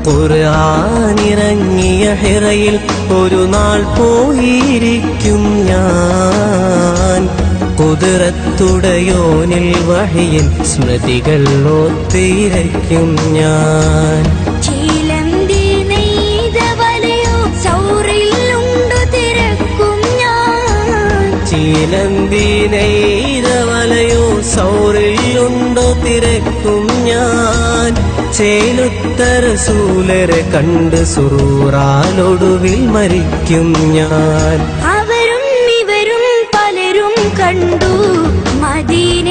ഖുർആനിറങ്ങിയ ഹിറയിൽ ഒരു നാൾ പോയിരിക്കും ഞാൻ. ഖുദ്റത്തുടയോനിൽ വഹിയിൽ സ്മൃതികൾ ഓർത്തിരിക്കും ഞാൻ. ചിലന്തി നെയ്ത വലയോ സൗറിലുണ്ടു തിരക്കും ഞാൻ. ചിലന്തി നെയ്ത വലയോ സൗറിലുണ്ടോ തിരക്കും ഞാൻ. ചേലുത്ത റസൂലരെ കണ്ട് സുറൂറാലൊടുവിൽ മരിക്കും ഞാൻ. അവരും ഇവരും പലരും കണ്ടു മദീന